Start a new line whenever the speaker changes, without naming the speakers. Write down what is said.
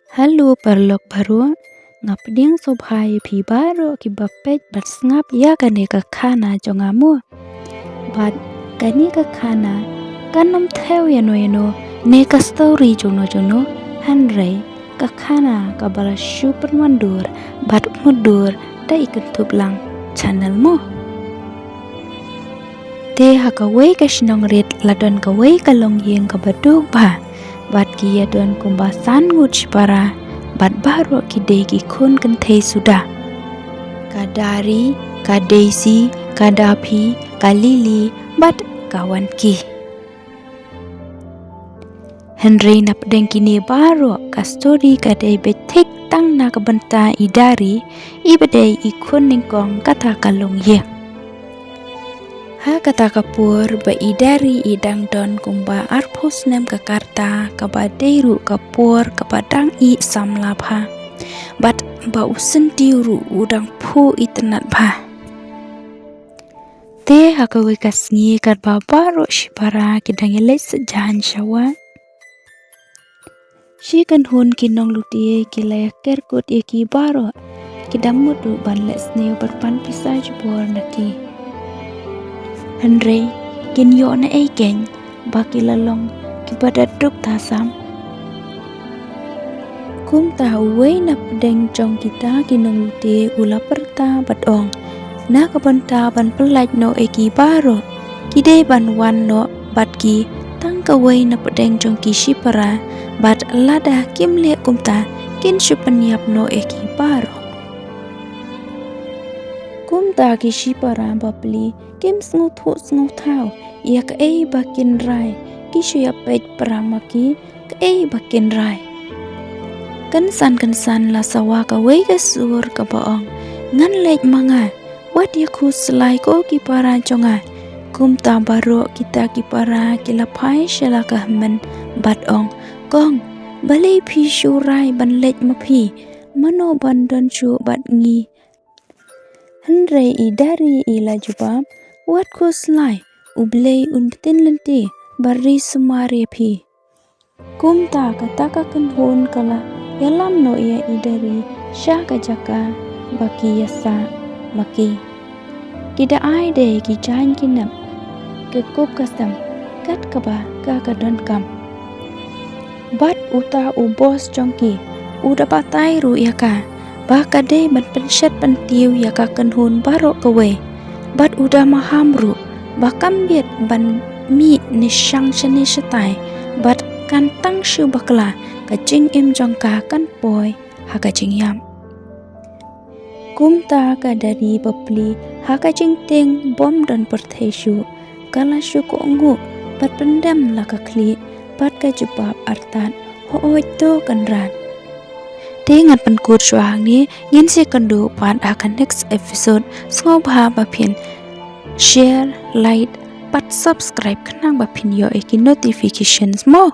Halo perlok baru ngapding sobhai phi baro ki bapet bat ngap ya kane ka khana jongamu bat kani ka khana kanom theo yano ne ka story jono hanre ka khana ka bala super mandur bat mudur da ikan tublang channel mo te hakawai ka shinong ret ladon ka wai ka long yeng ka baduk ba bat kia don kumbasan ngut para bat baro kidegi kun kentei sudah kadari kadesi kadapi kalili bat kawan ki Henry napdeng kini baro kastori kadai betik tang na kabenta idari ibadai ikun ningkong kata kalong ye ha kata kapur ba idari idang don kumba arpus nem kakarta kabadeiru kapur kabadang I samlapha bat ba usen diuru udang pu itenat ba te hakawe kasngi kat babaro shibara kidang elek sejahan syawa shi kan hun kinong lutie kilaya kerkut ki baro kidang mudu ban les neu berpan pisah jubor naki Henry kinyo na eiken baki lalong kibadaduk tasam kum tahuwe na pedeng jong kita kinong lute ula perta badong na kabanta ban pelaj no eki baro kide ban wan no batki tang kawai na pedeng jong kishi para bat lada kimle kumta kin supanyap no eki baro kumta kishi para bapli kim sngu thau yak ei bakin rai kishu ya pej pramaki ei bakin rai kansan la sawa ka wei ka sur ka baong ngan lej manga wat ya khu slai ko ki para jonga kum ta baro kita ki para kila phai shela ka men bat ong kong balei phi shu rai ban lej ma phi mano ban don chu bat ngi Henry idari ila jubab wat ko slai ublei untin lenti bari sumare phi kumta kataka kan hon kala yalam no ia idari syah kajaka baki yasa maki kida ai de ki jan kinam ke kop kasam kat kaba ka kadon kam bat uta u bos jongki uda patai ru yaka bakade ban penshat pentiu yaka kan hon baro kawe bat uda mahamru bakam biet ban mi ni shang chani shatai bat kan tang shu bakla kajing im jongka kan poi hakajing yam kumta ka dari bapli hakajing teng bom dan pertheshu kala shu ko ngu bat pendam la ka kli bat ka jebab artan ho to kan ran Dengan penkut suang ni ngin si kendu pan akan next episode ngau bah bapin share like pat subscribe kenang bapin yo eki notifications mo